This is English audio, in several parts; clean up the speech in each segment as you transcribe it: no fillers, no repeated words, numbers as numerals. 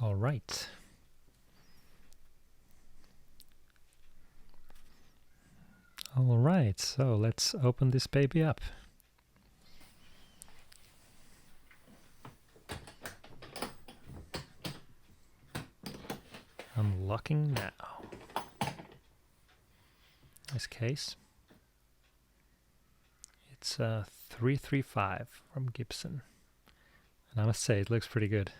All right. All right, so let's open this baby up. Unlocking now. Nice case. It's a 335 from Gibson. And I must say, it looks pretty good.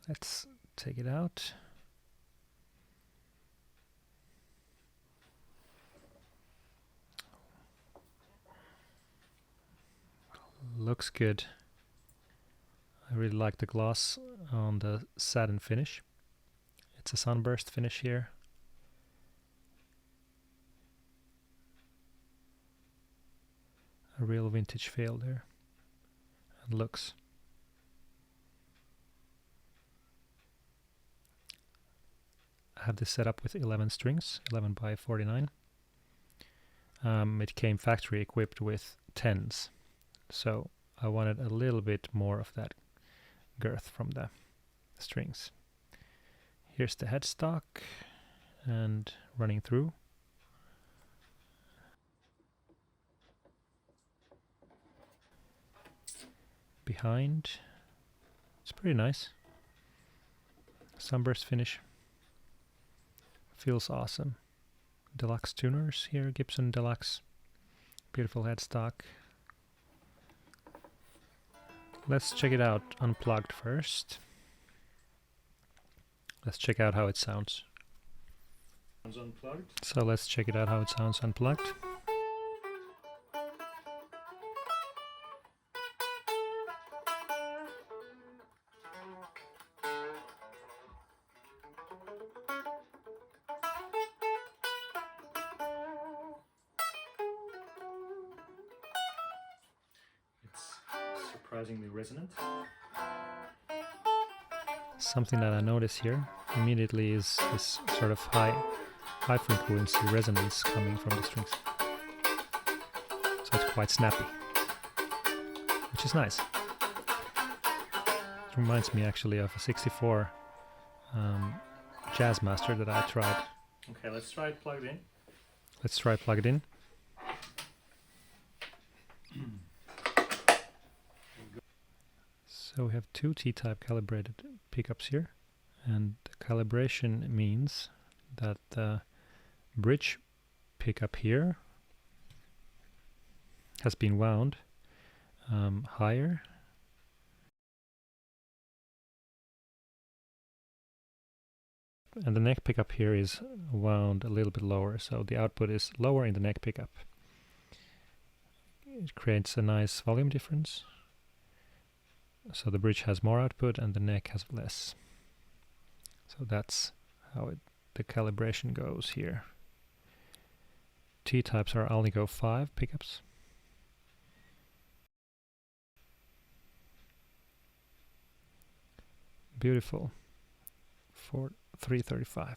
Let's take it out. Looks good. I really like the gloss on the satin finish. It's a sunburst finish here. A real vintage feel there. And looks. I have this set up with 11 strings, 11 by 49. It came factory equipped with 10s. So I wanted a little bit more of that girth from the strings. Here's the headstock and running through. Behind, it's pretty nice. Sunburst finish. Feels awesome. Deluxe tuners here, Gibson Deluxe. Beautiful headstock. Let's check it out unplugged first. Let's check out how it sounds. Unplugged. So let's check it out how it sounds unplugged. It's surprisingly resonant. Something that I notice here immediately is this sort of high frequency resonance coming from the strings. So it's quite snappy, which is nice. It reminds me actually of a 64 Jazzmaster that I tried. Okay, let's try it plugged in. Let's try plugged in. So we have two T-type calibrated pickups here, and the calibration means that the bridge pickup here has been wound higher, and the neck pickup here is wound a little bit lower, so the output is lower in the neck pickup. It creates a nice volume difference. So the bridge has more output and the neck has less. So that's how the calibration goes here. T-types are Alnico 5 pickups. Beautiful. For 335.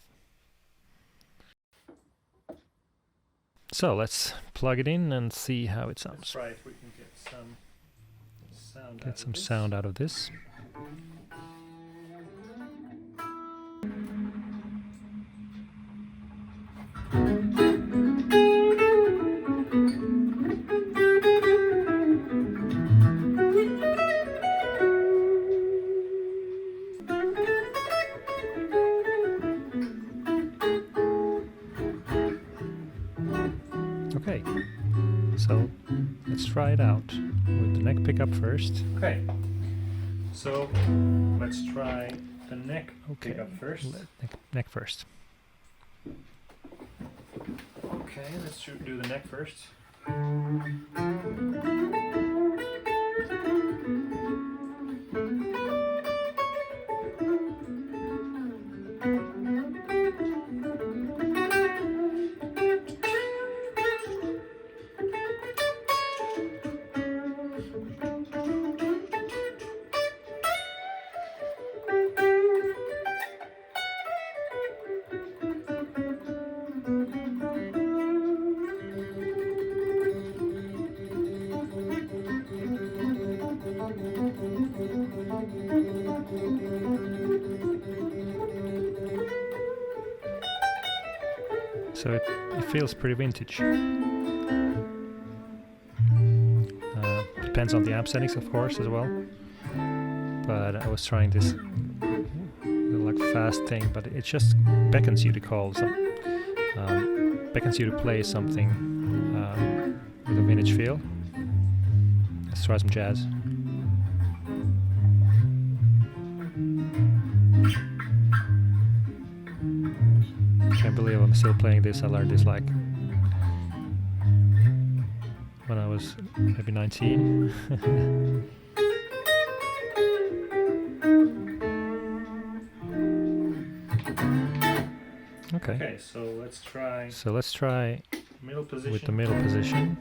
So let's plug it in and see how it sounds. Let's try if we can get some sound Get some sound out of this. Okay, so let's try it out with the neck pickup first. Okay, so let's try the neck pickup first. Neck first. Okay, let's do the neck first. So it feels pretty vintage. Depends on the amp settings, of course, as well. But I was trying this like fast thing, but it just beckons you to beckons you to play something with a vintage feel. Let's try some jazz. Can't believe I'm still playing this. I learned this like when I was maybe 19. Okay, so let's try middle position. with the middle position.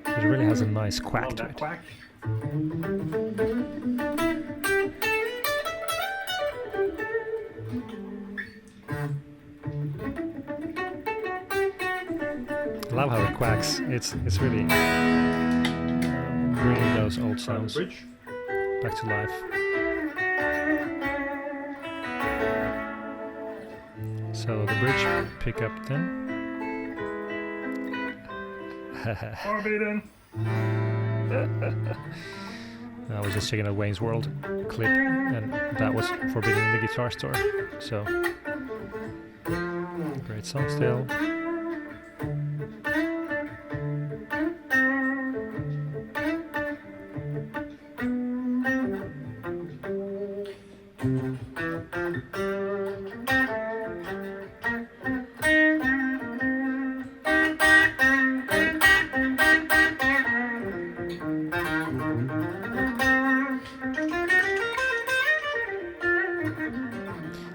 It really has a nice quack to it. Quack. I love how it quacks. It's really bringing those old sounds back to life. So the bridge pickup then. Forbidden. I was just checking out Wayne's World clip, and that was forbidden in the guitar store. So great song still.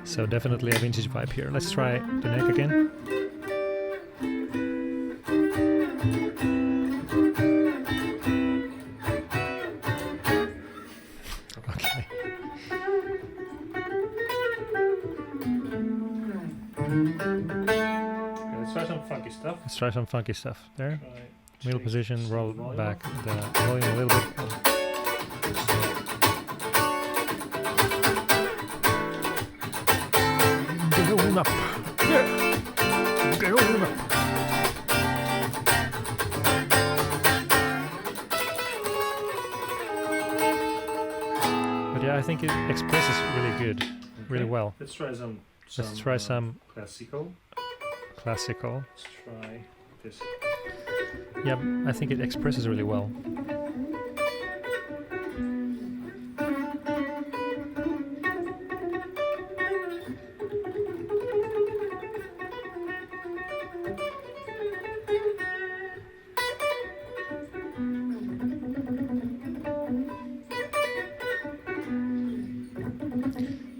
So definitely a vintage vibe here. Let's try the neck again. Okay. Let's try some funky stuff. Let's try some funky stuff. There. Middle position, roll back the volume a little bit. Going up. Yeah. Going up. But yeah, I think it expresses really good, really well. Let's try some classical. Let's try this. Yeah, I think it expresses really well.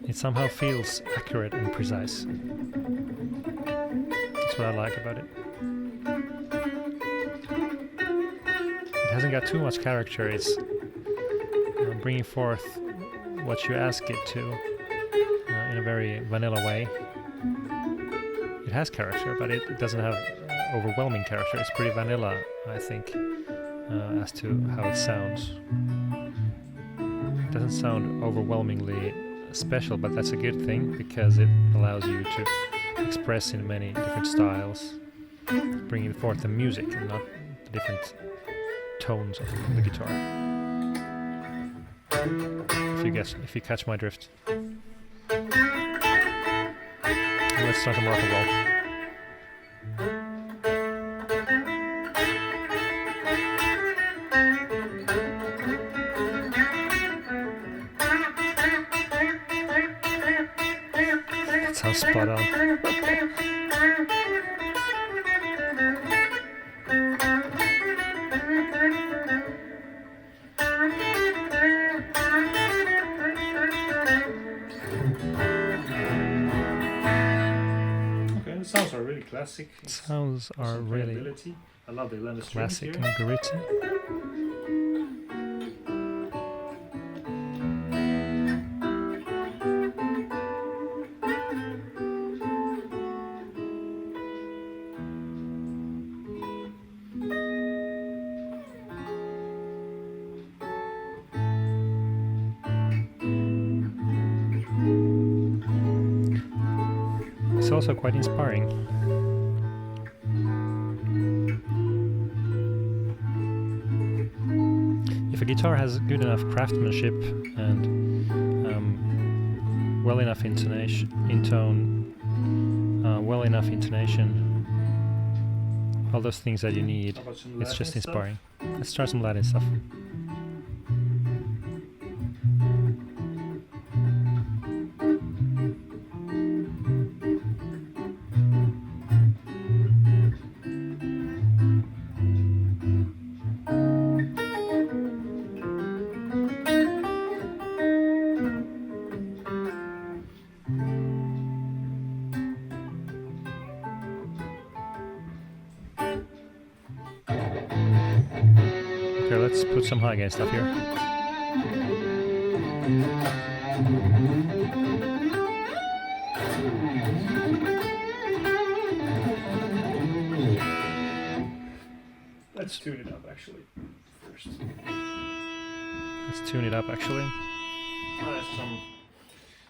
It somehow feels accurate and precise. That's what I like about it. It hasn't got too much character. It's bringing forth what you ask it to in a very vanilla way. It has character, but it doesn't have overwhelming character. It's pretty vanilla, I think, as to how it sounds. It doesn't sound overwhelmingly special, but that's a good thing because it allows you to express in many different styles, bringing forth the music and not the different tones of the guitar. If you catch my drift. Let's start some rock and roll. Sounds spot on. Okay, the sounds are really classic. Sounds are really I love the Allrounder classic here. and gritty. it's also quite inspiring. If a guitar has good enough craftsmanship and well enough intonation, well enough intonation, all those things that you need, it's just inspiring. Let's try some Latin stuff. Okay, let's put some high gain stuff here. Let's tune it up actually first. Let's tune it up actually.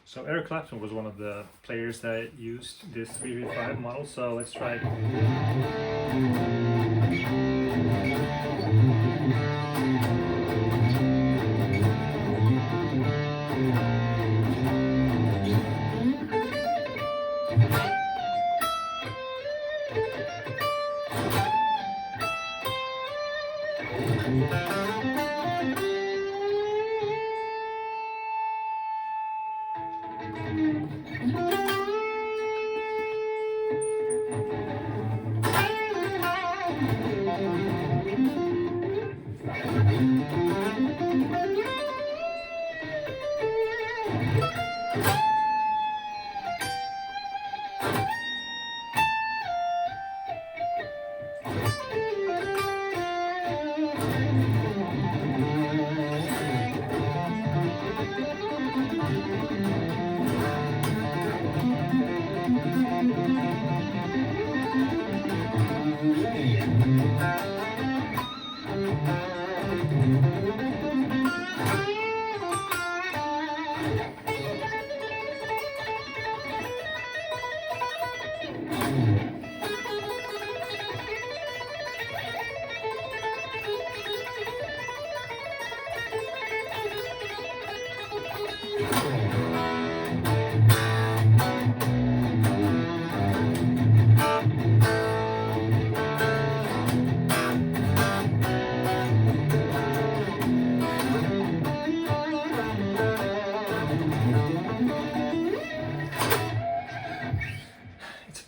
So Eric Clapton was one of the players that used this 335 model, so let's try it.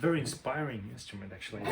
Very inspiring instrument actually.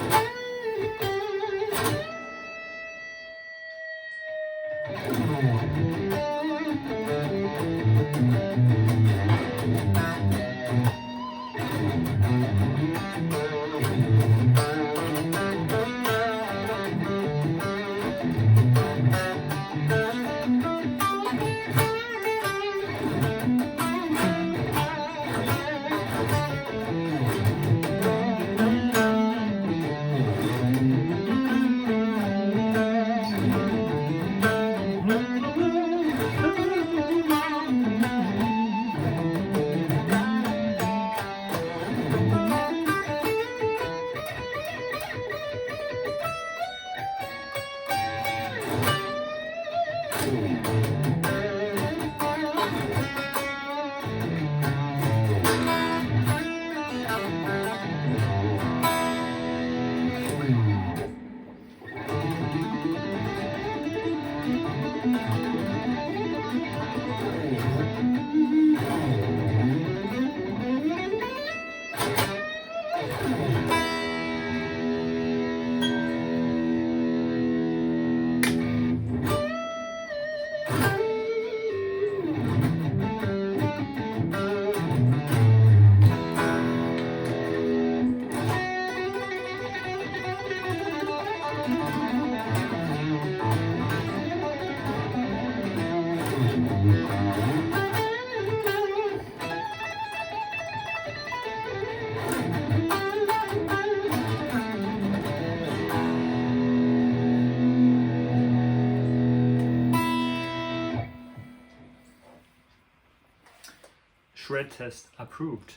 Shred test approved.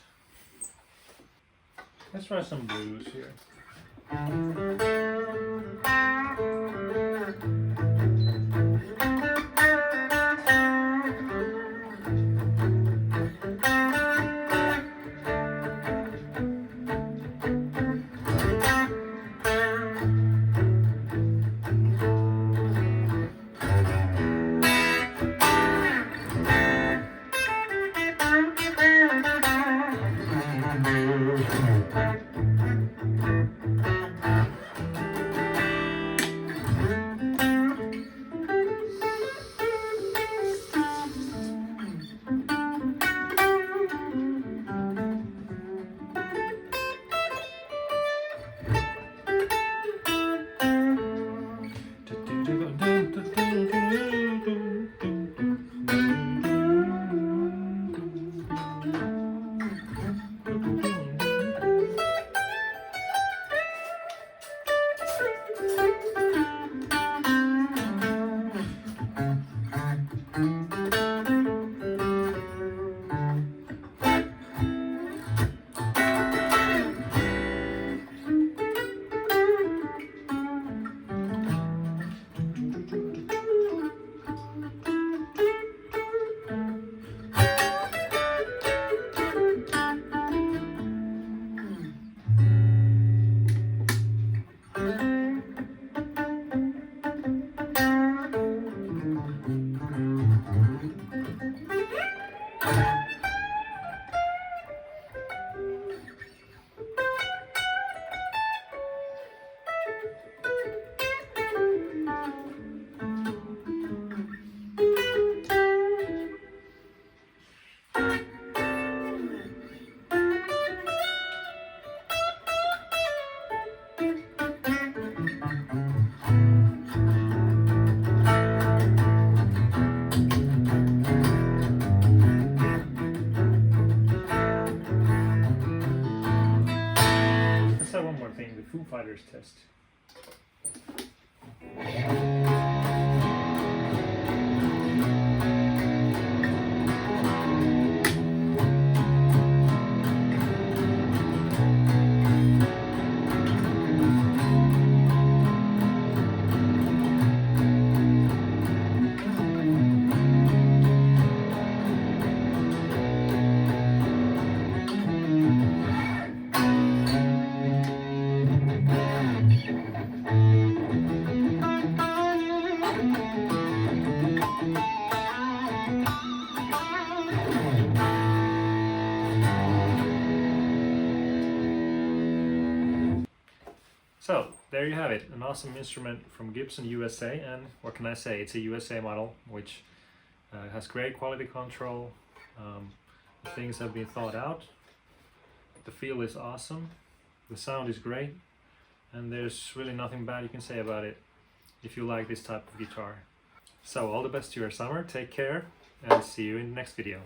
Let's try some blues here. One more thing, the Foo Fighters test. So, there you have it, an awesome instrument from Gibson USA, and what can I say, it's a USA model, which has great quality control, the things have been thought out, the feel is awesome, the sound is great, and there's really nothing bad you can say about it if you like this type of guitar. So all the best to your summer, take care, and see you in the next video.